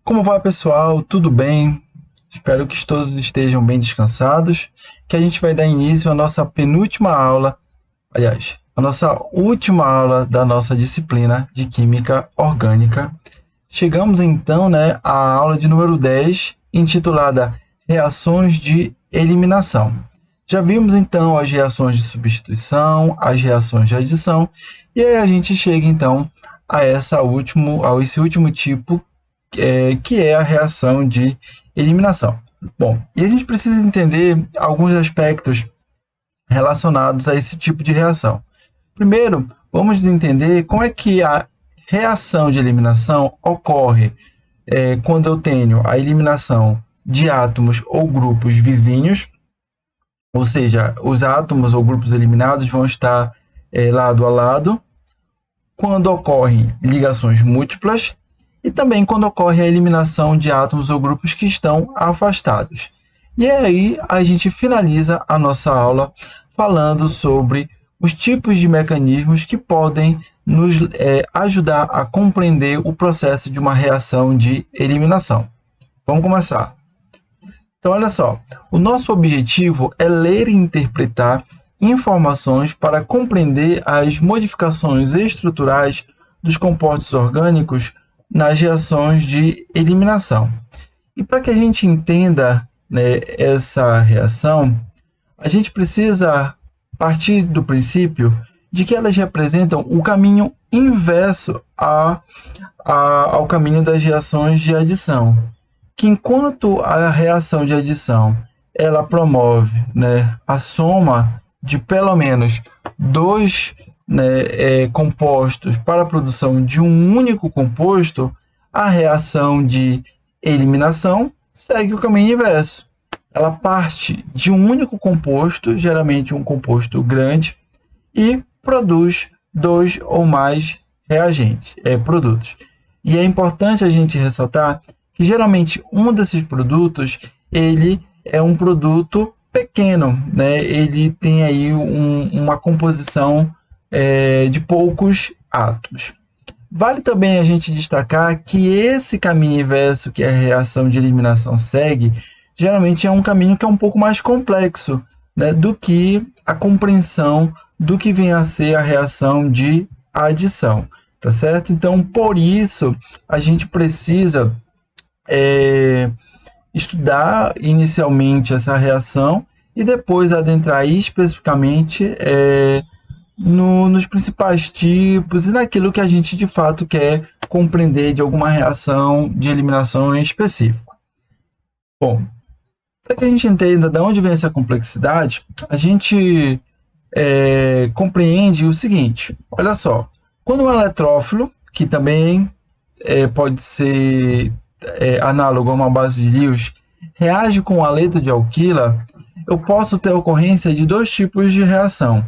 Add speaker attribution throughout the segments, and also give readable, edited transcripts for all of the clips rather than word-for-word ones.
Speaker 1: Como vai, pessoal? Tudo bem? Espero que todos estejam bem descansados, que a gente vai dar início à nossa penúltima aula, aliás, a nossa última aula da nossa disciplina de Química Orgânica. Chegamos então, à aula de número 10, intitulada Reações de Eliminação. Já vimos então as reações de substituição, as reações de adição, e aí a gente chega então a esse último tipo, que é a reação de eliminação. Bom, e a gente precisa entender alguns aspectos relacionados a esse tipo de reação. Primeiro, vamos entender como é que a reação de eliminação ocorre quando eu tenho a eliminação de átomos ou grupos vizinhos, ou seja, os átomos ou grupos eliminados vão estar lado a lado, quando ocorrem ligações múltiplas, e também quando ocorre a eliminação de átomos ou grupos que estão afastados. E aí a gente finaliza a nossa aula falando sobre os tipos de mecanismos que podem nos ajudar a compreender o processo de uma reação de eliminação. Vamos começar. Então, olha só, o nosso objetivo é ler e interpretar informações para compreender as modificações estruturais dos compostos orgânicos nas reações de eliminação. E para que a gente entenda essa reação, a gente precisa partir do princípio de que elas representam o caminho inverso ao caminho das reações de adição. Que enquanto a reação de adição ela promove a soma de pelo menos dois compostos para a produção de um único composto, a reação de eliminação segue o caminho inverso. Ela parte de um único composto, geralmente um composto grande, e produz dois ou mais produtos. E é importante a gente ressaltar que geralmente um desses produtos ele é um produto pequeno, ele tem aí uma composição de poucos átomos. Vale também a gente destacar que esse caminho inverso que a reação de eliminação segue, geralmente é um caminho que é um pouco mais complexo do que a compreensão do que vem a ser a reação de adição, tá certo? Então, por isso, a gente precisa estudar inicialmente essa reação e depois adentrar especificamente nos principais tipos e naquilo que a gente de fato quer compreender de alguma reação de eliminação em específico. Bom, para que a gente entenda de onde vem essa complexidade, a gente compreende o seguinte: olha só, quando um eletrófilo, que também pode ser análogo a uma base de Lewis, reage com um haleto de alquila, eu posso ter a ocorrência de dois tipos de reação.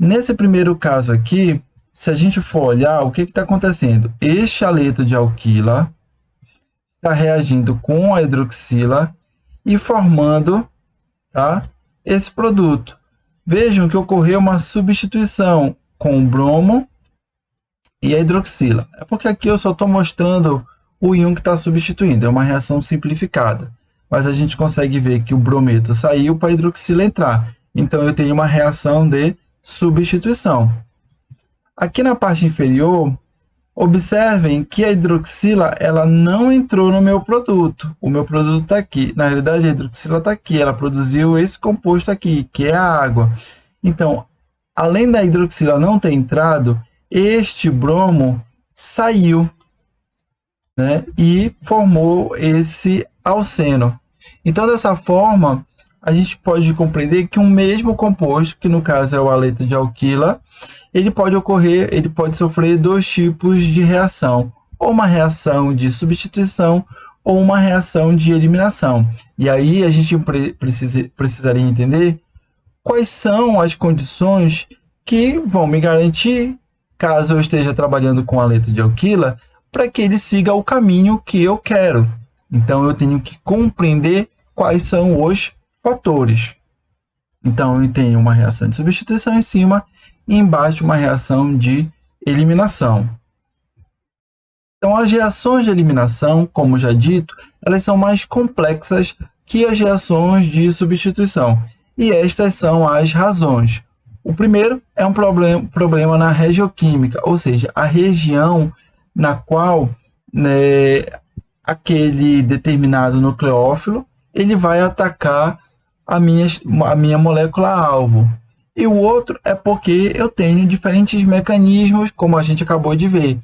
Speaker 1: Nesse primeiro caso aqui, se a gente for olhar, o que está acontecendo? Este haleto de alquila está reagindo com a hidroxila e formando esse produto. Vejam que ocorreu uma substituição com o bromo e a hidroxila. É porque aqui eu só estou mostrando o íon que está substituindo, é uma reação simplificada. Mas a gente consegue ver que o brometo saiu para a hidroxila entrar. Então eu tenho uma reação de substituição. Aqui na parte inferior, observem que a hidroxila ela não entrou no meu produto. O meu produto está aqui. Na realidade, a hidroxila está aqui. Ela produziu esse composto aqui, que é a água. Então, além da hidroxila não ter entrado, este bromo saiu, e formou esse alceno. Então, dessa forma, a gente pode compreender que um mesmo composto, que no caso é o haleto de alquila, ele pode sofrer dois tipos de reação, ou uma reação de substituição ou uma reação de eliminação. E aí a gente precisaria entender quais são as condições que vão me garantir, caso eu esteja trabalhando com haleto de alquila, para que ele siga o caminho que eu quero. Então eu tenho que compreender quais são os fatores. Então eu tenho uma reação de substituição em cima e embaixo uma reação de eliminação. Então as reações de eliminação, como já dito, elas são mais complexas que as reações de substituição. E estas são as razões. O primeiro é um problema na regioquímica, ou seja, a região na qual aquele determinado nucleófilo ele vai atacar a minha molécula-alvo. E o outro é porque eu tenho diferentes mecanismos, como a gente acabou de ver,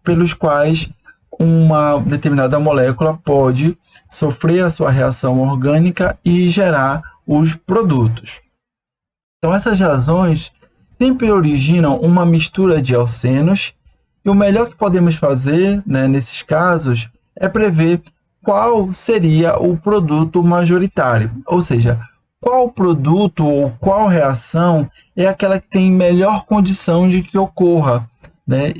Speaker 1: pelos quais uma determinada molécula pode sofrer a sua reação orgânica e gerar os produtos. Então, essas razões sempre originam uma mistura de alcenos, e o melhor que podemos fazer, nesses casos é prever qual seria o produto majoritário, ou seja, qual produto ou qual reação é aquela que tem melhor condição de que ocorra,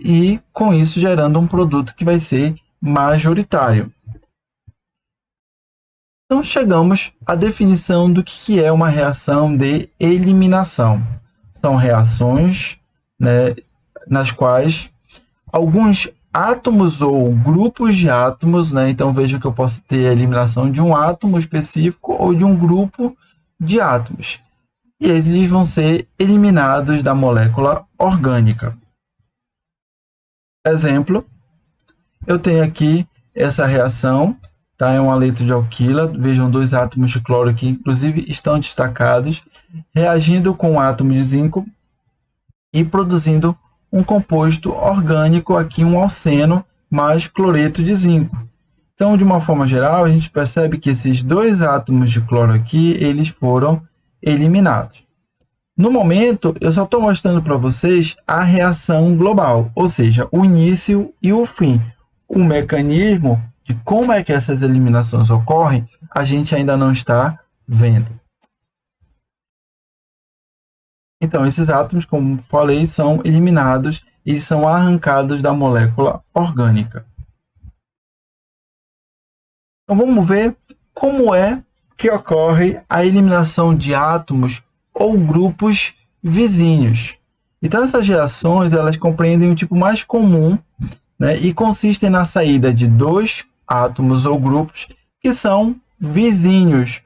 Speaker 1: e com isso gerando um produto que vai ser majoritário. Então chegamos à definição do que é uma reação de eliminação. São reações, nas quais alguns átomos ou grupos de átomos, então vejam que eu posso ter a eliminação de um átomo específico ou de um grupo de átomos. E eles vão ser eliminados da molécula orgânica. Exemplo, eu tenho aqui essa reação, é um haleto de alquila, vejam dois átomos de cloro que inclusive estão destacados, reagindo com um átomo de zinco e produzindo um composto orgânico, aqui um alceno mais cloreto de zinco. Então, de uma forma geral, a gente percebe que esses dois átomos de cloro aqui, eles foram eliminados. No momento, eu só estou mostrando para vocês a reação global, ou seja, o início e o fim. O mecanismo de como é que essas eliminações ocorrem, a gente ainda não está vendo. Então, esses átomos, como falei, são eliminados e são arrancados da molécula orgânica. Então, vamos ver como é que ocorre a eliminação de átomos ou grupos vizinhos. Então, essas reações elas compreendem o tipo mais comum, e consistem na saída de dois átomos ou grupos que são vizinhos.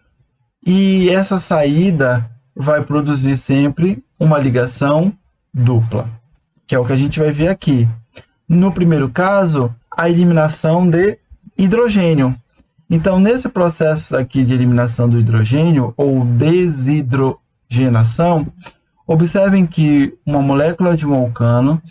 Speaker 1: E essa saída vai produzir sempre uma ligação dupla, que é o que a gente vai ver aqui. No primeiro caso, a eliminação de hidrogênio. Então, nesse processo aqui de eliminação do hidrogênio, ou desidrogenação, observem que uma molécula de um alcano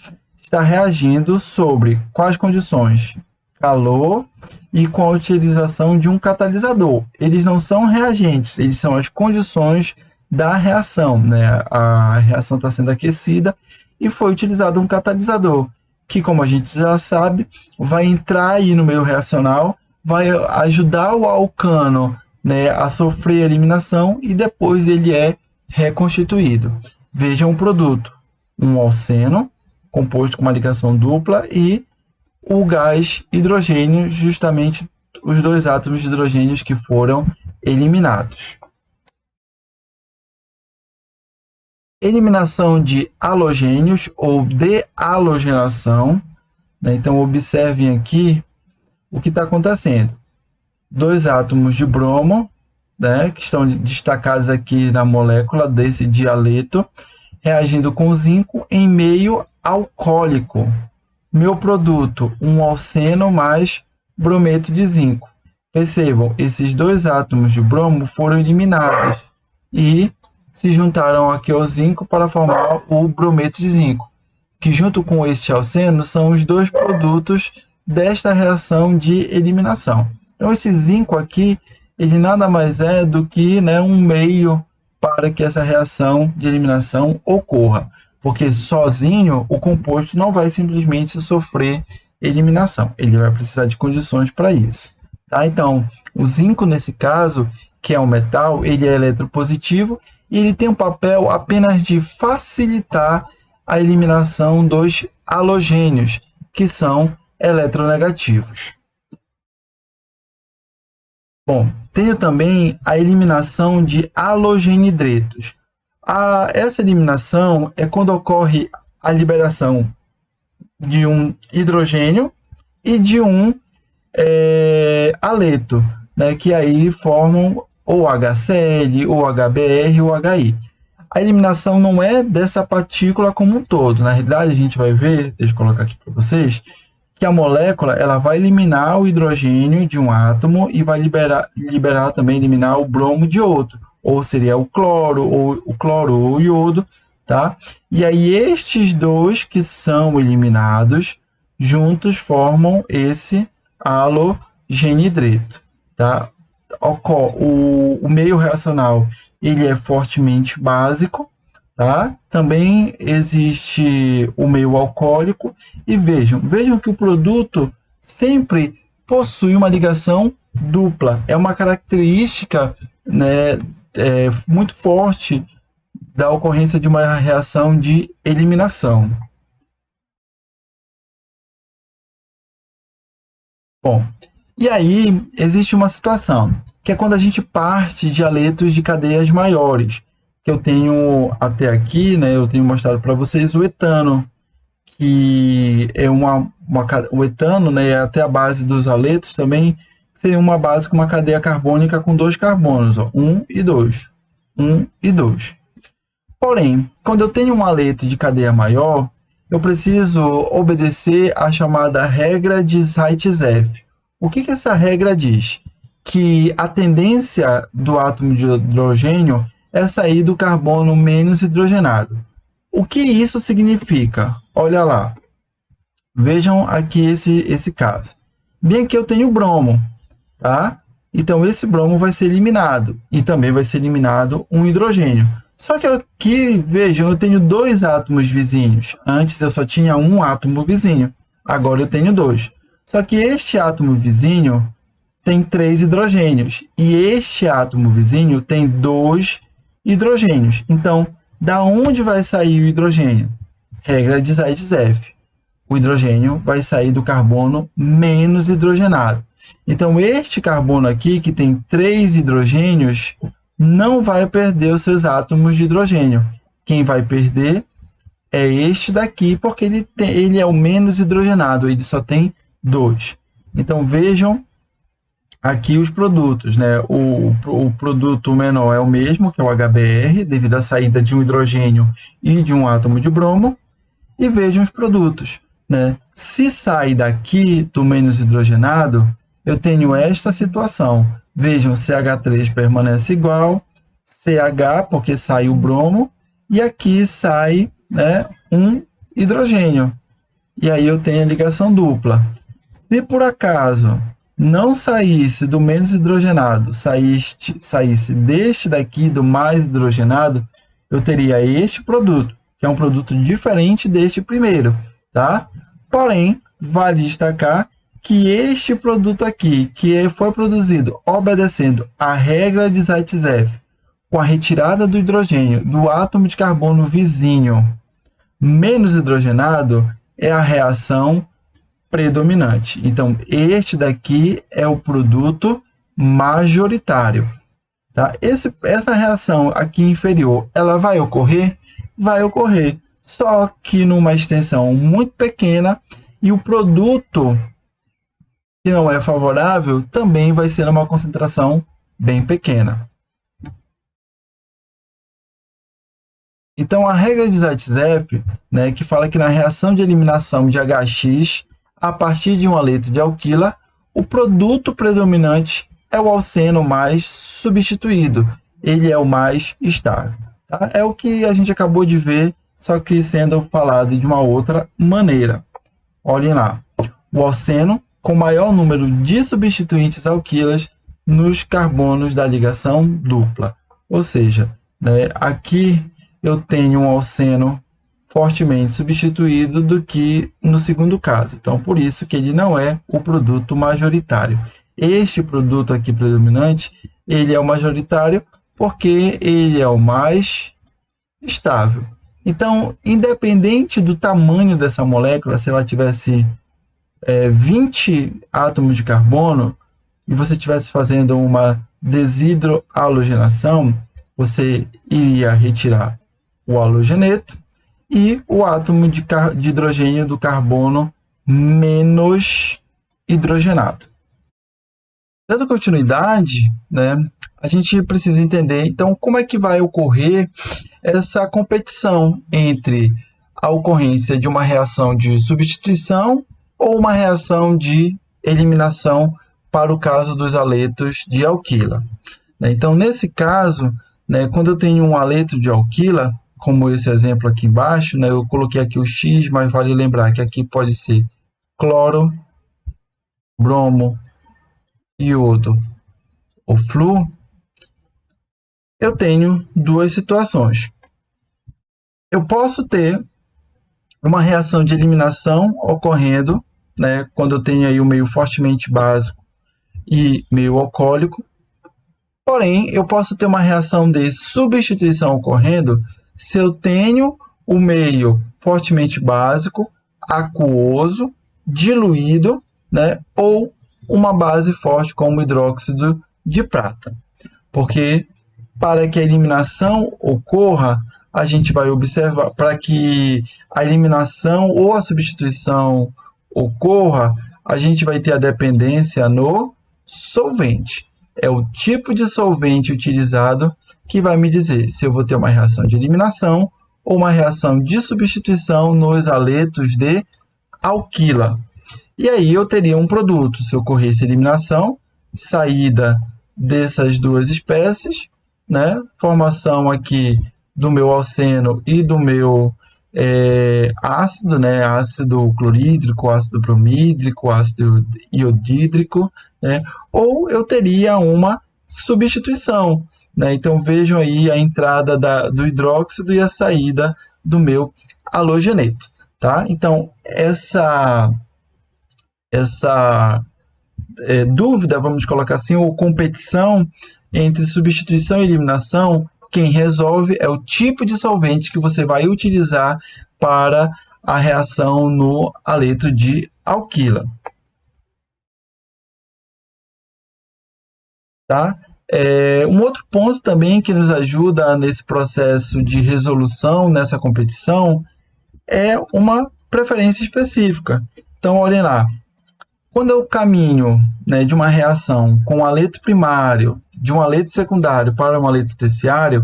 Speaker 1: está reagindo sobre quais condições? Calor e com a utilização de um catalisador. Eles não são reagentes, eles são as condições da reação. A reação está sendo aquecida e foi utilizado um catalisador, que, como a gente já sabe, vai entrar aí no meio reacional, vai ajudar o alcano a sofrer a eliminação e depois ele é reconstituído. Vejam o produto, um alceno, composto com uma ligação dupla, e o gás hidrogênio, justamente os dois átomos de hidrogênio que foram eliminados. Eliminação de halogênios ou dehalogenação. Então, observem aqui o que está acontecendo. Dois átomos de bromo, que estão destacados aqui na molécula desse dialeto, reagindo com zinco em meio alcoólico. Meu produto, um alceno mais brometo de zinco. Percebam, esses dois átomos de bromo foram eliminados e se juntaram aqui ao zinco para formar o brometo de zinco, que junto com este alceno são os dois produtos desta reação de eliminação. Então, esse zinco aqui, ele nada mais é do que, né, um meio para que essa reação de eliminação ocorra, porque sozinho o composto não vai simplesmente sofrer eliminação, ele vai precisar de condições para isso. Tá? Então, o zinco, nesse caso, que é um metal, ele é eletropositivo e ele tem um papel apenas de facilitar a eliminação dos halogênios, que são eletronegativos. Bom, tenho também a eliminação de halogenidretos. Essa eliminação é quando ocorre a liberação de um hidrogênio e de um haleto, né, que aí formam ou HCl, ou HBr, ou HI. A eliminação não é dessa partícula como um todo. Na realidade, a gente vai ver, deixa eu colocar aqui para vocês, que a molécula ela vai eliminar o hidrogênio de um átomo e vai liberar também, eliminar o bromo de outro. Ou seria o cloro, ou o iodo, tá? E aí estes dois que são eliminados, juntos formam esse halogenidreto, tá? O meio reacional ele é fortemente básico, tá? Também existe o meio alcoólico e vejam que o produto sempre possui uma ligação dupla. É uma característica, né, muito forte da ocorrência de uma reação de eliminação. Bom, e aí existe uma situação, que é quando a gente parte de haletos de cadeias maiores, que eu tenho até aqui, né, eu tenho mostrado para vocês o etano, que é o etano, né, até a base dos haletos também seria uma base com uma cadeia carbônica com dois carbonos, ó, 1 e 2. 1 e 2. Porém, quando eu tenho um haleto de cadeia maior, eu preciso obedecer à chamada regra de Zaitsev. O que essa regra diz? Que a tendência do átomo de hidrogênio é sair do carbono menos hidrogenado. O que isso significa? Olha lá. Vejam aqui esse caso. Bem aqui eu tenho o bromo, tá? Então esse bromo vai ser eliminado e também vai ser eliminado um hidrogênio. Só que aqui, vejam, eu tenho dois átomos vizinhos. Antes eu só tinha um átomo vizinho, agora eu tenho dois. Só que este átomo vizinho tem 3 hidrogênios e este átomo vizinho tem 2 hidrogênios. Então, da onde vai sair o hidrogênio? Regra de Zaitsev. O hidrogênio vai sair do carbono menos hidrogenado. Então, este carbono aqui, que tem 3 hidrogênios, não vai perder os seus átomos de hidrogênio. Quem vai perder é este daqui, porque ele é o menos hidrogenado, ele só tem 2. Então, vejam aqui os produtos, né? O produto menor é o mesmo, que é o HBr, devido à saída de um hidrogênio e de um átomo de bromo. E vejam os produtos, né? Se sai daqui do menos hidrogenado, eu tenho esta situação. Vejam, CH3 permanece igual, CH, porque sai o bromo, e aqui sai, né, um hidrogênio. E aí eu tenho a ligação dupla. Se por acaso não saísse do menos hidrogenado, saísse deste daqui, do mais hidrogenado, eu teria este produto, que é um produto diferente deste primeiro, tá? Porém, vale destacar que este produto aqui, que foi produzido obedecendo à regra de Zaitsev, com a retirada do hidrogênio do átomo de carbono vizinho menos hidrogenado, é a reação predominante. Então, este daqui é o produto majoritário. Tá? Essa reação aqui inferior, ela vai ocorrer? Vai ocorrer, só que numa extensão muito pequena, e o produto que não é favorável também vai ser uma concentração bem pequena. Então, a regra de Zaitsev, né, que fala que na reação de eliminação de HX, a partir de um haleto de alquila, o produto predominante é o alceno mais substituído. Ele é o mais estável. Tá? É o que a gente acabou de ver, só que sendo falado de uma outra maneira. Olhem lá. O alceno, com maior número de substituintes alquilas, nos carbonos da ligação dupla. Ou seja, né, aqui eu tenho um alceno fortemente substituído do que no segundo caso. Então, por isso que ele não é o produto majoritário. Este produto aqui predominante, ele é o majoritário porque ele é o mais estável. Então, independente do tamanho dessa molécula, se ela tivesse 20 átomos de carbono e você estivesse fazendo uma desidrohalogenação, você iria retirar o halogeneto e o átomo de hidrogênio do carbono menos hidrogenado. Dando continuidade, né, a gente precisa entender, então, como é que vai ocorrer essa competição entre a ocorrência de uma reação de substituição ou uma reação de eliminação para o caso dos aletos de alquila. Então, nesse caso, né, quando eu tenho um aleto de alquila, como esse exemplo aqui embaixo, né, eu coloquei aqui o X, mas vale lembrar que aqui pode ser cloro, bromo, iodo ou flu, eu tenho duas situações. Eu posso ter uma reação de eliminação ocorrendo, né, quando eu tenho aí o meio fortemente básico e meio alcoólico. Porém, eu posso ter uma reação de substituição ocorrendo se eu tenho o meio fortemente básico, aquoso, diluído, né, ou uma base forte como hidróxido de prata. Porque para que a eliminação ocorra, a gente vai observar, para que a eliminação ou a substituição ocorra, a gente vai ter a dependência no solvente. É o tipo de solvente utilizado que vai me dizer se eu vou ter uma reação de eliminação ou uma reação de substituição nos aletos de alquila. E aí eu teria um produto, se ocorresse eliminação, saída dessas duas espécies, né? Formação aqui do meu alceno e do meu ácido, né? Ácido clorídrico, ácido bromídrico, ácido iodídrico, né? Ou eu teria uma substituição, né? Então vejam aí a entrada do hidróxido e a saída do meu halogeneto, tá? Então essa dúvida, vamos colocar assim, ou competição entre substituição e eliminação, quem resolve é o tipo de solvente que você vai utilizar para a reação no aleto de alquila. Tá? Um outro ponto também que nos ajuda nesse processo de resolução, nessa competição, é uma preferência específica. Então, olhem lá, quando eu caminho, né, de uma reação com um aleto primário, de um aleto secundário para um aleto terciário,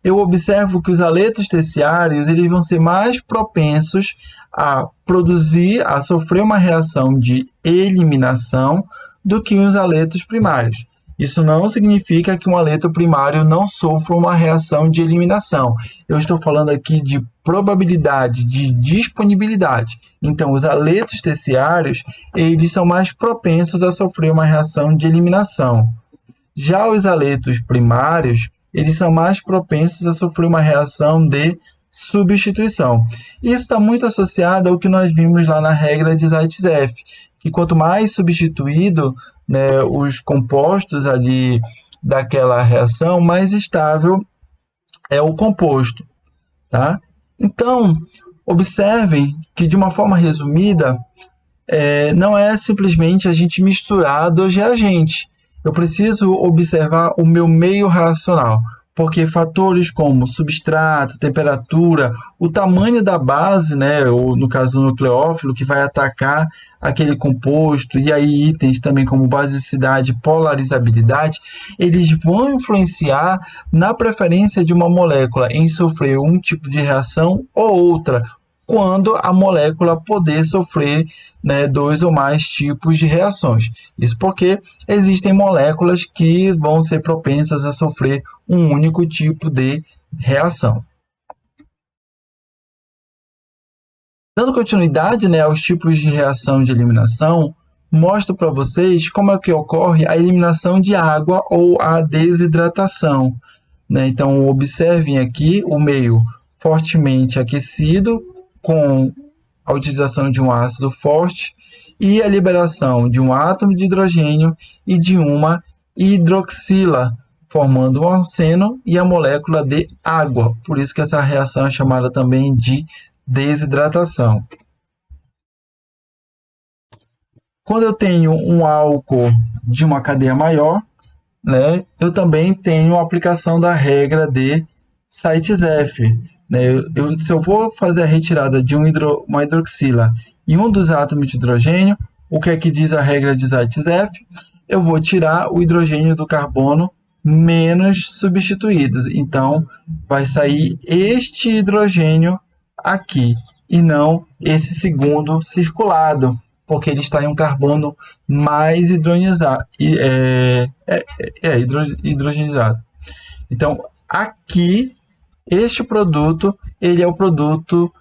Speaker 1: eu observo que os aletos terciários eles vão ser mais propensos a produzir, a sofrer uma reação de eliminação do que os aletos primários. Isso não significa que um aleto primário não sofra uma reação de eliminação. Eu estou falando aqui de probabilidade, de disponibilidade. Então, os aletos terciários, eles são mais propensos a sofrer uma reação de eliminação. Já os aletos primários, eles são mais propensos a sofrer uma reação de substituição. Isso está muito associado ao que nós vimos lá na regra de Zaitsev, que quanto mais substituído, né, os compostos ali daquela reação, mais estável é o composto, tá? Então, observem que, de uma forma resumida, não é simplesmente a gente misturar dois reagentes. Eu preciso observar o meu meio reacional, porque fatores como substrato, temperatura, o tamanho da base, né, ou no caso do nucleófilo, que vai atacar aquele composto, e aí itens também como basicidade, polarizabilidade, eles vão influenciar na preferência de uma molécula em sofrer um tipo de reação ou outra, quando a molécula poder sofrer, né, dois ou mais tipos de reações. Isso porque existem moléculas que vão ser propensas a sofrer um único tipo de reação. Dando continuidade, né, aos tipos de reação de eliminação, mostro para vocês como é que ocorre a eliminação de água ou a desidratação, né? Então, observem aqui o meio fortemente aquecido com a utilização de um ácido forte e a liberação de um átomo de hidrogênio e de uma hidroxila, formando um alceno e a molécula de água. Por isso que essa reação é chamada também de desidratação. Quando eu tenho um álcool de uma cadeia maior, né, eu também tenho a aplicação da regra de Sites-F. Né? Se eu vou fazer a retirada de uma hidroxila e um dos átomos de hidrogênio, o que é que diz a regra de Sites-F? Eu vou tirar o hidrogênio do carbono menos substituídos. Então, vai sair este hidrogênio aqui e não esse segundo circulado, porque ele está em um carbono mais hidrogenizado. Então, aqui, este produto, ele é o produto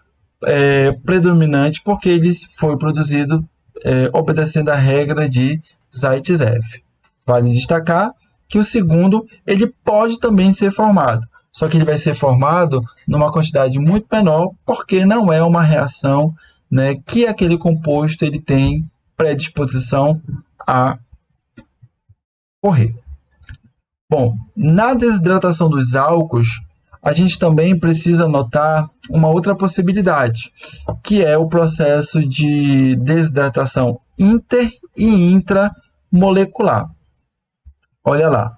Speaker 1: predominante porque ele foi produzido obedecendo a regra de Sites-F. Vale destacar que o segundo, ele pode também ser formado, só que ele vai ser formado numa quantidade muito menor, porque não é uma reação, né, que aquele composto ele tem predisposição a ocorrer. Bom, na desidratação dos álcools, a gente também precisa notar uma outra possibilidade, que é o processo de desidratação inter e intramolecular. Olha lá.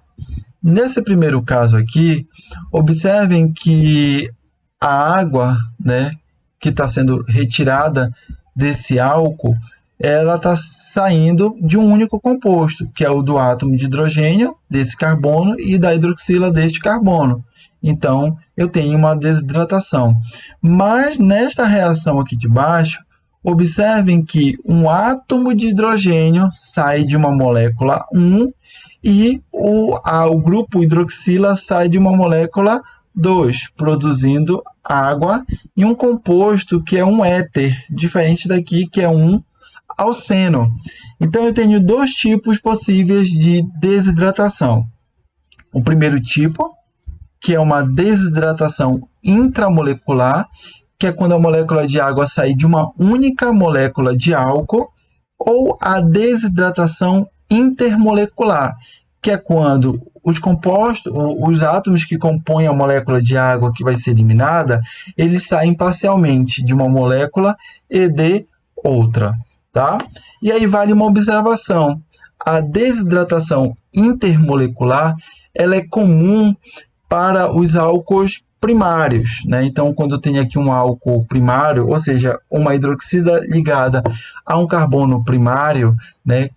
Speaker 1: Nesse primeiro caso aqui, observem que a água, né, que está sendo retirada desse álcool, ela está saindo de um único composto, que é o do átomo de hidrogênio, desse carbono, e da hidroxila deste carbono. Então, eu tenho uma desidratação. Mas, nesta reação aqui de baixo, observem que um átomo de hidrogênio sai de uma molécula 1 e o grupo hidroxila sai de uma molécula 2, produzindo água e um composto que é um éter, diferente daqui que é um alceno. Então, eu tenho dois tipos possíveis de desidratação. O primeiro tipo, que é uma desidratação intramolecular, que é quando a molécula de água sai de uma única molécula de álcool, ou a desidratação intermolecular, que é quando os compostos, os átomos que compõem a molécula de água que vai ser eliminada, eles saem parcialmente de uma molécula e de outra, tá? E aí vale uma observação. A desidratação intermolecular, ela é comum para os álcools primários, né? Então, quando eu tenho aqui um álcool primário, ou seja, uma hidroxila ligada a um carbono primário, né,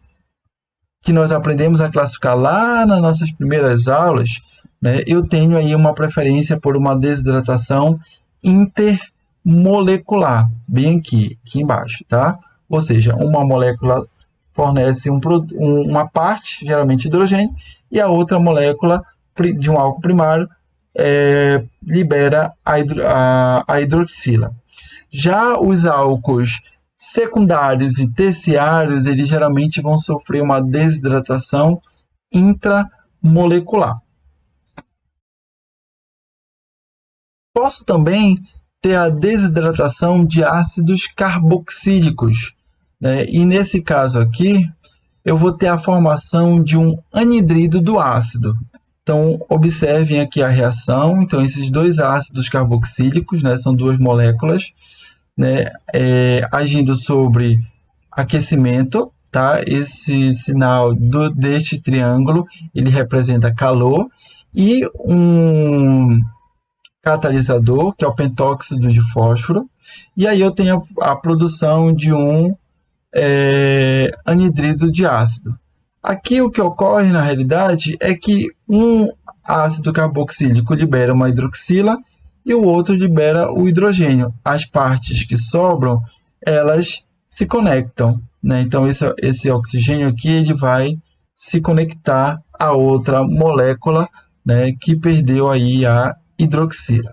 Speaker 1: que nós aprendemos a classificar lá nas nossas primeiras aulas, né, eu tenho aí uma preferência por uma desidratação intermolecular, bem aqui embaixo, tá? Ou seja, uma molécula fornece uma parte, geralmente hidrogênio, e a outra molécula de um álcool primário libera a hidroxila. Já os álcools secundários e terciários, eles geralmente vão sofrer uma desidratação intramolecular. Posso também ter a desidratação de ácidos carboxílicos, né? E nesse caso aqui, eu vou ter a formação de um anidrido do ácido. Então, observem aqui a reação. Então, esses dois ácidos carboxílicos, né, são duas moléculas, né, agindo sobre aquecimento, tá? Esse sinal deste triângulo, ele representa calor, e um catalisador, que é o pentóxido de fósforo, e aí eu tenho a produção de um anidrido de ácido. Aqui o que ocorre na realidade é que um ácido carboxílico libera uma hidroxila e o outro libera o hidrogênio. As partes que sobram, elas se conectam, né? Então esse oxigênio aqui ele vai se conectar a outra molécula, né, que perdeu aí a hidroxila.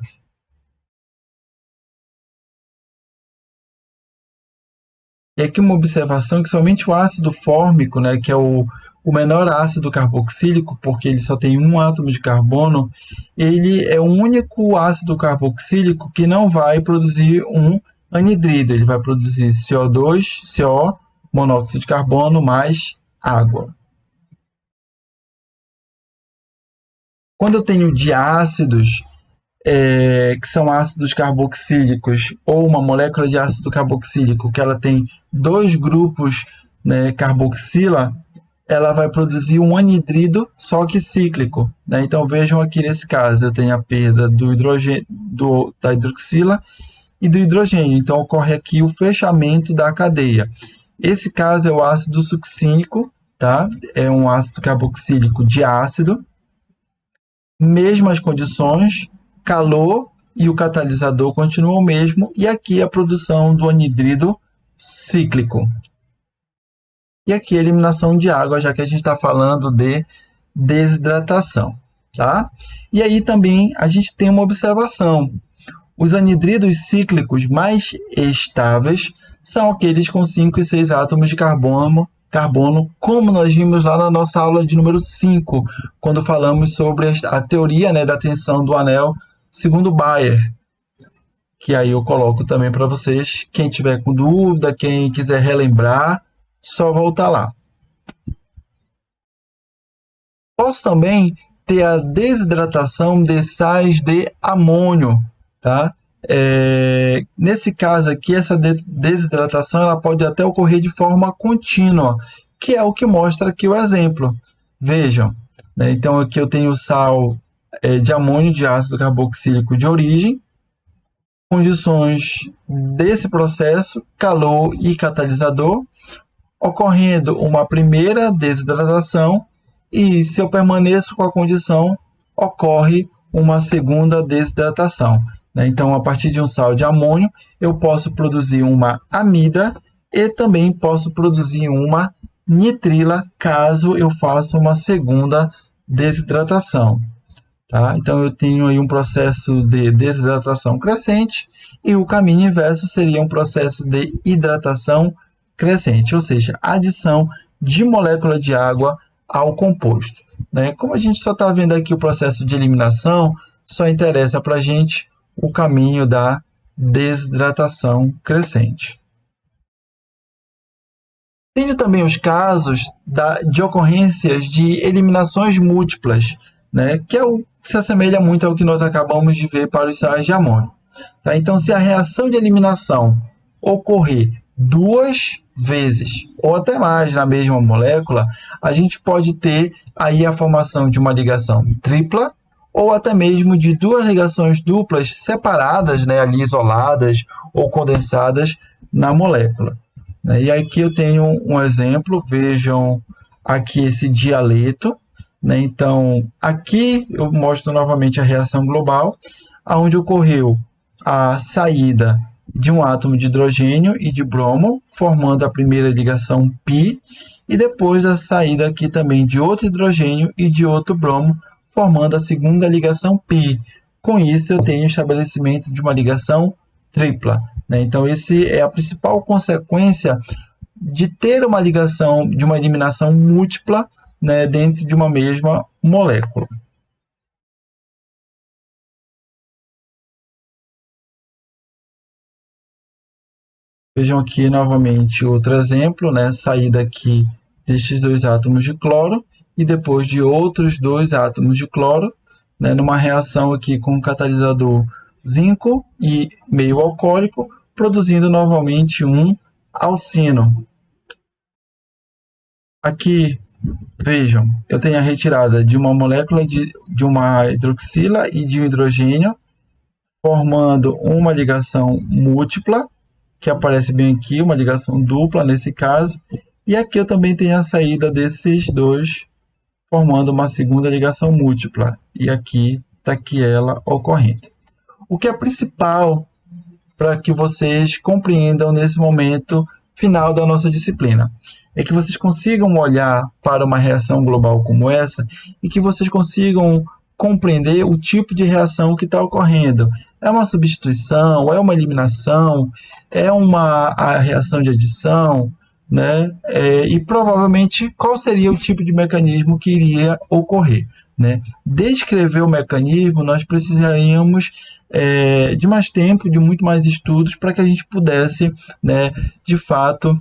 Speaker 1: E aqui uma observação que somente o ácido fórmico, né, que é o menor ácido carboxílico, porque ele só tem um átomo de carbono, ele é o único ácido carboxílico que não vai produzir um anidrido. Ele vai produzir CO2, CO, monóxido de carbono, mais água. Quando eu tenho diácidos, que são ácidos carboxílicos, ou uma molécula de ácido carboxílico que ela tem dois grupos, né, carboxila, ela vai produzir um anidrido, só que cíclico, né? Então vejam aqui nesse caso, eu tenho a perda do hidrogênio, da hidroxila e do hidrogênio. Então ocorre aqui o fechamento da cadeia. Esse caso é o ácido succínico, tá? É um ácido carboxílico diácido. Mesmas condições, calor e o catalisador continuam o mesmo, e aqui a produção do anidrido cíclico. E aqui a eliminação de água, já que a gente está falando de desidratação, tá? E aí também a gente tem uma observação. Os anidridos cíclicos mais estáveis são aqueles com 5 e 6 átomos de carbono, como nós vimos lá na nossa aula de número 5, quando falamos sobre a teoria, né, da tensão do anel segundo Bayer, que aí eu coloco também para vocês, quem tiver com dúvida, quem quiser relembrar, só voltar lá. Posso também ter a desidratação de sais de amônio, tá? Nesse caso aqui, essa desidratação ela pode até ocorrer de forma contínua, que é o que mostra aqui o exemplo. Vejam, né? Então aqui eu tenho sal de amônio de ácido carboxílico de origem, condições desse processo, calor e catalisador, ocorrendo uma primeira desidratação, e se eu permaneço com a condição, ocorre uma segunda desidratação. Então, a partir de um sal de amônio, eu posso produzir uma amida e também posso produzir uma nitrila, caso eu faça uma segunda desidratação. Tá? Então, eu tenho aí um processo de desidratação crescente e o caminho inverso seria um processo de hidratação crescente, ou seja, adição de molécula de água ao composto. Né? Como a gente só está vendo aqui o processo de eliminação, só interessa para a gente o caminho da desidratação crescente. Tenho também os casos de ocorrências de eliminações múltiplas, né? Que se assemelha muito ao que nós acabamos de ver para os sais de amônio. Tá? Então, se a reação de eliminação ocorrer 2 vezes ou até mais na mesma molécula, a gente pode ter aí a formação de uma ligação tripla ou até mesmo de 2 ligações duplas separadas, né, ali isoladas ou condensadas na molécula. E aqui eu tenho um exemplo, vejam aqui esse dialeto. Então, aqui eu mostro novamente a reação global, onde ocorreu a saída de um átomo de hidrogênio e de bromo, formando a primeira ligação π, e depois a saída aqui também de outro hidrogênio e de outro bromo, formando a segunda ligação π. Com isso, eu tenho o estabelecimento de uma ligação tripla. Então, essa é a principal consequência de ter uma ligação, de uma eliminação múltipla, né, dentro de uma mesma molécula. Vejam aqui novamente outro exemplo, né, saída aqui destes 2 átomos de cloro e depois de outros 2 átomos de cloro, né, numa reação aqui com o catalisador zinco e meio alcoólico, produzindo novamente um alcino. Aqui, vejam, eu tenho a retirada de uma molécula de uma hidroxila e de um hidrogênio, formando uma ligação múltipla, que aparece bem aqui, uma ligação dupla nesse caso, e aqui eu também tenho a saída desses 2, formando uma segunda ligação múltipla, e aqui está aqui ela ocorrendo. O que é principal para que vocês compreendam nesse momento final da nossa disciplina é que vocês consigam olhar para uma reação global como essa e que vocês consigam compreender o tipo de reação que está ocorrendo. É uma substituição, é uma eliminação, é a reação de adição, né? E provavelmente qual seria o tipo de mecanismo que iria ocorrer, né? Descrever o mecanismo, nós precisaríamos de mais tempo, de muito mais estudos para que a gente pudesse, né, de fato,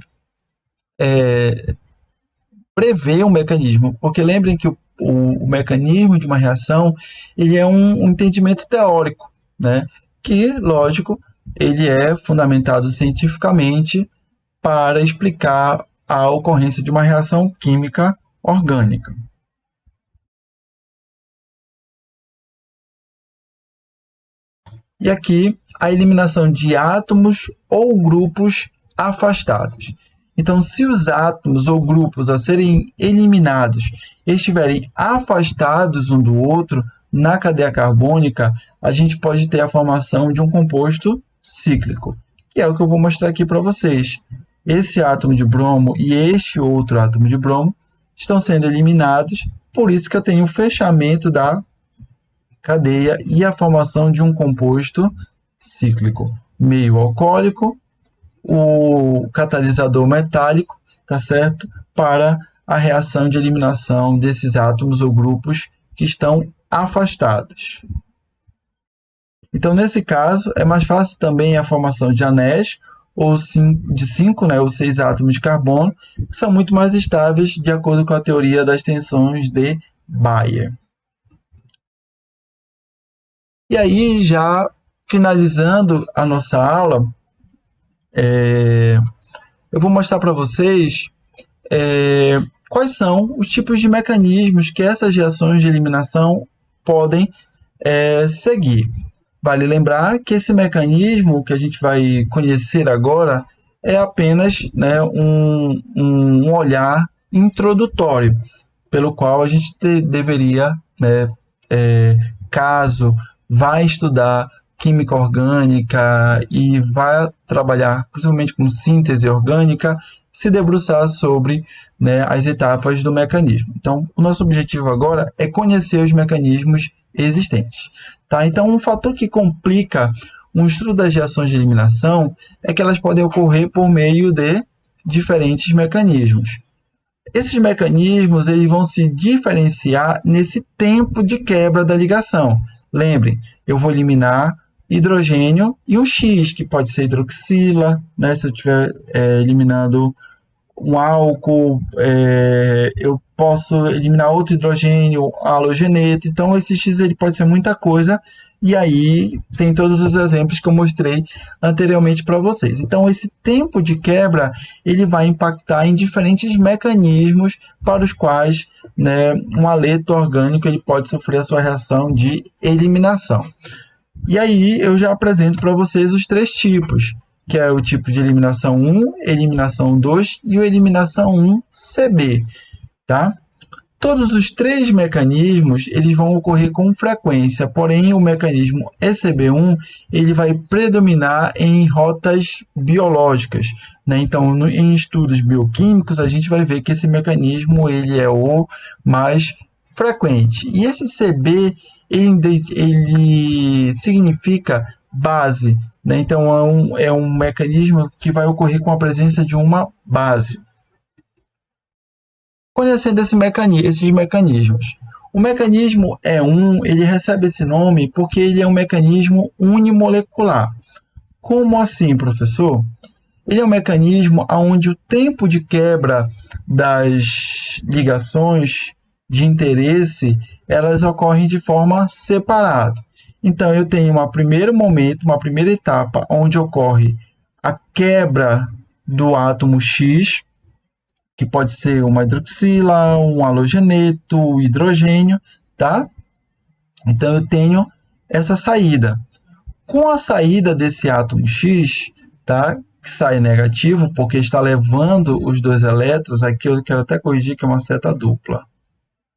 Speaker 1: prever o mecanismo, porque lembrem que o mecanismo de uma reação ele é um entendimento teórico, né? Que, lógico, ele é fundamentado cientificamente para explicar a ocorrência de uma reação química orgânica. E aqui a eliminação de átomos ou grupos afastados. Então, se os átomos ou grupos a serem eliminados estiverem afastados um do outro na cadeia carbônica, a gente pode ter a formação de um composto cíclico, que é o que eu vou mostrar aqui para vocês. Esse átomo de bromo e este outro átomo de bromo estão sendo eliminados, por isso que eu tenho o fechamento da cadeia e a formação de um composto cíclico, meio alcoólico, o catalisador metálico, tá certo? Para a reação de eliminação desses átomos ou grupos que estão afastados. Então, nesse caso, é mais fácil também a formação de anéis, ou de 5, né, ou 6 átomos de carbono, que são muito mais estáveis de acordo com a teoria das tensões de Bayer. E aí, já finalizando a nossa aula, eu vou mostrar para vocês quais são os tipos de mecanismos que essas reações de eliminação podem seguir. Vale lembrar que esse mecanismo que a gente vai conhecer agora é apenas, né, um olhar introdutório, pelo qual a gente deveria, né, caso vá estudar química orgânica e vai trabalhar principalmente com síntese orgânica, se debruçar sobre, né, as etapas do mecanismo. Então, o nosso objetivo agora é conhecer os mecanismos existentes. Tá? Então, um fator que complica um estudo das reações de eliminação é que elas podem ocorrer por meio de diferentes mecanismos. Esses mecanismos eles vão se diferenciar nesse tempo de quebra da ligação. Lembrem, eu vou eliminar hidrogênio e um X, que pode ser hidroxila, né? Se eu estiver eliminando um álcool, eu posso eliminar outro hidrogênio, halogeneto. Então, esse X ele pode ser muita coisa, e aí tem todos os exemplos que eu mostrei anteriormente para vocês. Então, esse tempo de quebra ele vai impactar em diferentes mecanismos para os quais, né, um haleto orgânico ele pode sofrer a sua reação de eliminação. E aí eu já apresento para vocês os 3 tipos, que é o tipo de eliminação 1, eliminação 2 e o eliminação 1-CB, tá? Todos os 3 mecanismos eles vão ocorrer com frequência, porém o mecanismo ECB1 ele vai predominar em rotas biológicas, né? Então, em estudos bioquímicos, a gente vai ver que esse mecanismo ele é o mais frequente. E esse CB ele significa base, né? Então, é um mecanismo que vai ocorrer com a presença de uma base. Conhecendo esses mecanismos. O mecanismo E1 ele recebe esse nome porque ele é um mecanismo unimolecular. Como assim, professor? Ele é um mecanismo onde o tempo de quebra das ligações de interesse elas ocorrem de forma separada. Então, eu tenho um primeiro momento, uma primeira etapa, onde ocorre a quebra do átomo X, que pode ser uma hidroxila, um halogeneto, um hidrogênio, tá? Então, eu tenho essa saída. Com a saída desse átomo X, tá? Que sai negativo, porque está levando os 2 elétrons, aqui eu quero até corrigir que é uma seta dupla.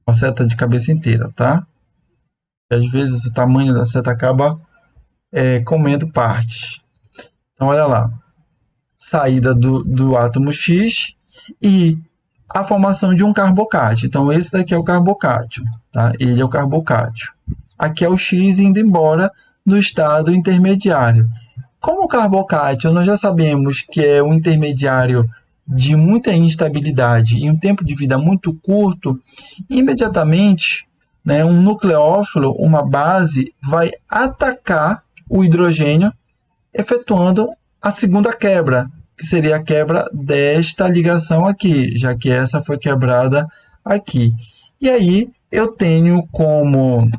Speaker 1: Uma seta de cabeça inteira, tá? Às vezes o tamanho da seta acaba comendo partes. Então, olha lá. Saída do átomo X e a formação de um carbocátio. Então, esse daqui é o carbocátio, tá? Ele é o carbocátio. Aqui é o X indo embora no estado intermediário. Como o carbocátio, nós já sabemos que é um intermediário de muita instabilidade e um tempo de vida muito curto, imediatamente, né, um nucleófilo, uma base, vai atacar o hidrogênio, efetuando a segunda quebra, que seria a quebra desta ligação aqui, já que essa foi quebrada aqui. E aí eu tenho como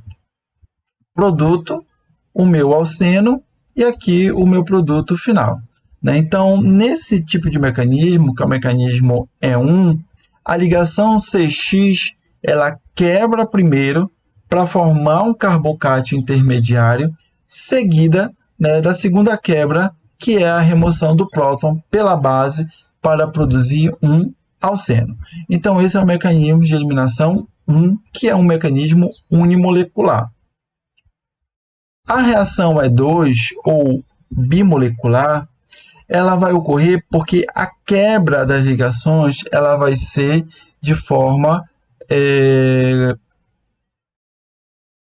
Speaker 1: produto o meu alceno e aqui o meu produto final. Né? Então, nesse tipo de mecanismo, que é o mecanismo E1, a ligação CX ela quebra primeiro para formar um carbocátio intermediário, seguida, né, da segunda quebra, que é a remoção do próton pela base para produzir um alceno. Então, esse é o mecanismo de eliminação 1, que é um mecanismo unimolecular. A reação E2 ou bimolecular, ela vai ocorrer porque a quebra das ligações ela vai ser de forma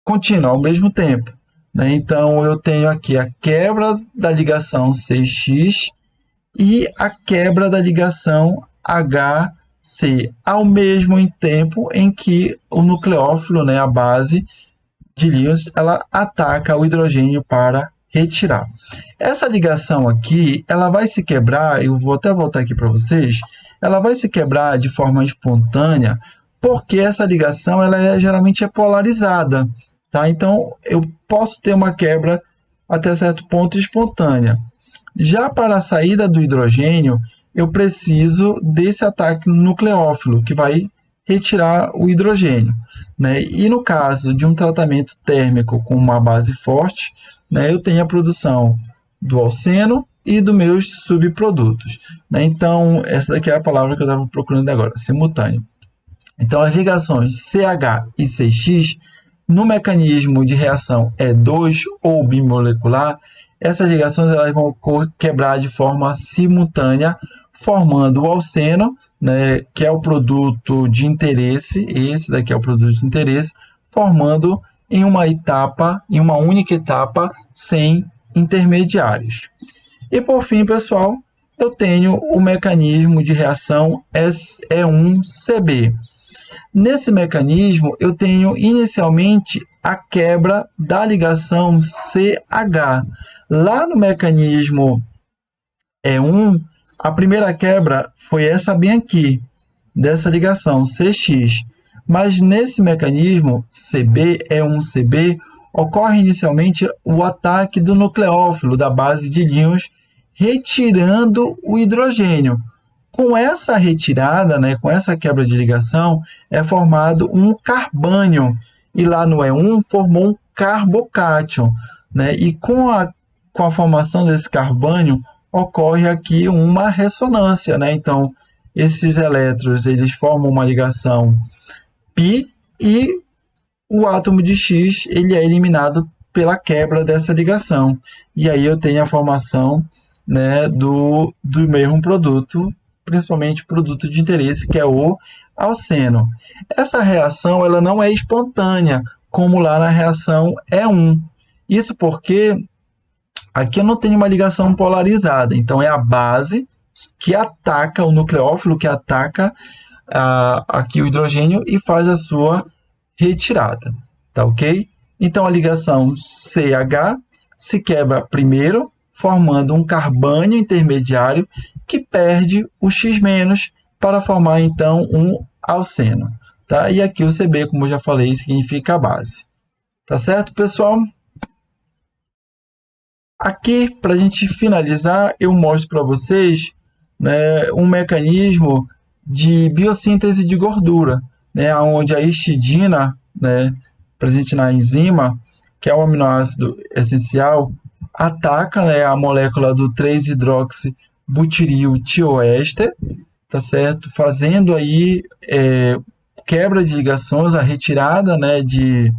Speaker 1: contínua, ao mesmo tempo. Né? Então, eu tenho aqui a quebra da ligação CX e a quebra da ligação HC, ao mesmo tempo em que o nucleófilo, né, a base de Lewis, ela ataca o hidrogênio para retirar. Essa ligação aqui, ela vai se quebrar, eu vou até voltar aqui para vocês, ela vai se quebrar de forma espontânea, porque essa ligação ela geralmente é polarizada, tá? Então, eu posso ter uma quebra até certo ponto espontânea. Já para a saída do hidrogênio, eu preciso desse ataque nucleófilo, que vai retirar o hidrogênio. Né? E no caso de um tratamento térmico com uma base forte, né, eu tenho a produção do alceno e dos meus subprodutos. Né? Então, essa daqui é a palavra que eu estava procurando agora, simultâneo. Então, as ligações CH e CX, no mecanismo de reação E2 ou bimolecular, essas ligações elas vão quebrar de forma simultânea, formando o alceno, né, que é o produto de interesse, esse daqui é o produto de interesse, formando em uma etapa, em uma única etapa, sem intermediários. E por fim, pessoal, eu tenho o mecanismo de reação E1CB. Nesse mecanismo, eu tenho inicialmente a quebra da ligação CH. Lá no mecanismo E1, a primeira quebra foi essa bem aqui, dessa ligação CX. Mas nesse mecanismo CB, E1CB, ocorre inicialmente o ataque do nucleófilo da base de Lewis, retirando o hidrogênio. Com essa retirada, né, com essa quebra de ligação, é formado um carbânio. E lá no E1 formou um carbocátio. Né? E com a formação desse carbânio, ocorre aqui uma ressonância. Né? Então, esses elétrons eles formam uma ligação π e o átomo de X ele é eliminado pela quebra dessa ligação. E aí eu tenho a formação, né, do mesmo produto, principalmente produto de interesse, que é o alceno. Essa reação ela não é espontânea, como lá na reação E1. Isso porque aqui eu não tenho uma ligação polarizada, então é a base que ataca o nucleófilo, que ataca aqui o hidrogênio e faz a sua retirada, tá ok? Então a ligação CH se quebra primeiro, formando um carbânio intermediário que perde o X- para formar então um alceno. Tá? E aqui o CB, como eu já falei, significa a base. Tá certo, pessoal? Aqui, para a gente finalizar, eu mostro para vocês, né, um mecanismo de biossíntese de gordura, né, onde a histidina, né, presente na enzima, que é o aminoácido essencial, ataca, né, a molécula do 3-hidroxibutiril-tioéster, tá certo? Fazendo aí quebra de ligações, a retirada, né, de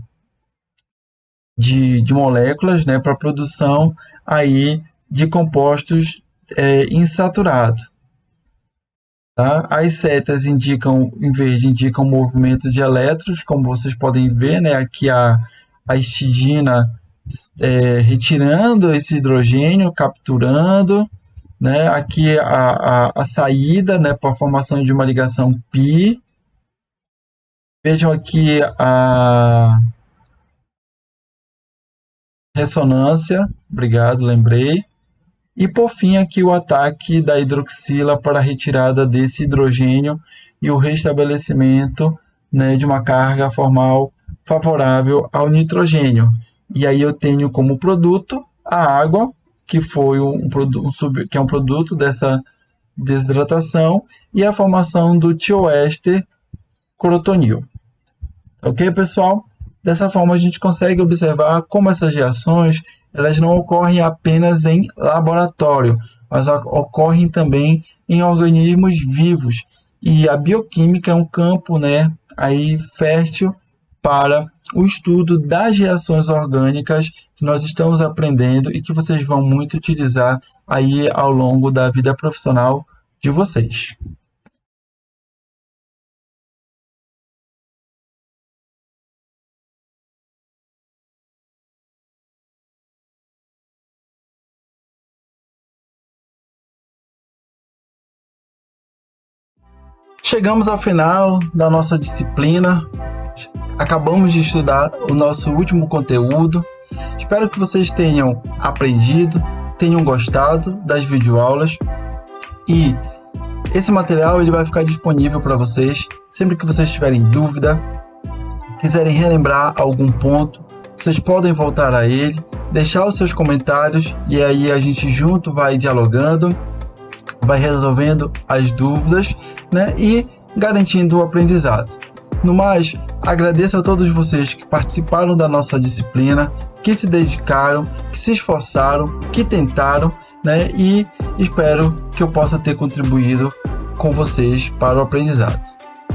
Speaker 1: moléculas, né, para a produção aí de compostos insaturados. Tá? As setas indicam, em verde, indicam o movimento de elétrons, como vocês podem ver, né? Aqui a histidina retirando esse hidrogênio, capturando, né? Aqui a saída, né? Para a formação de uma ligação π. Vejam aqui a ressonância, obrigado, lembrei. E por fim aqui o ataque da hidroxila para a retirada desse hidrogênio e o restabelecimento, né, de uma carga formal favorável ao nitrogênio. E aí eu tenho como produto a água, que foi que é um produto dessa desidratação, e a formação do tioéster crotonil. Ok, pessoal? Dessa forma a gente consegue observar como essas reações elas não ocorrem apenas em laboratório, mas ocorrem também em organismos vivos. E a bioquímica é um campo, né, aí fértil para o estudo das reações orgânicas que nós estamos aprendendo e que vocês vão muito utilizar aí ao longo da vida profissional de vocês. Chegamos ao final da nossa disciplina. Acabamos de estudar o nosso último conteúdo. Espero que vocês tenham aprendido, tenham gostado das videoaulas e esse material ele vai ficar disponível para vocês sempre que vocês tiverem dúvida, quiserem relembrar algum ponto, vocês podem voltar a ele, deixar os seus comentários e aí a gente junto vai dialogando, vai resolvendo as dúvidas, né, e garantindo o aprendizado. No mais, agradeço a todos vocês que participaram da nossa disciplina, que se dedicaram, que se esforçaram, que tentaram, né, e espero que eu possa ter contribuído com vocês para o aprendizado.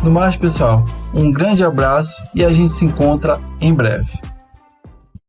Speaker 1: No mais, pessoal, um grande abraço e a gente se encontra em breve.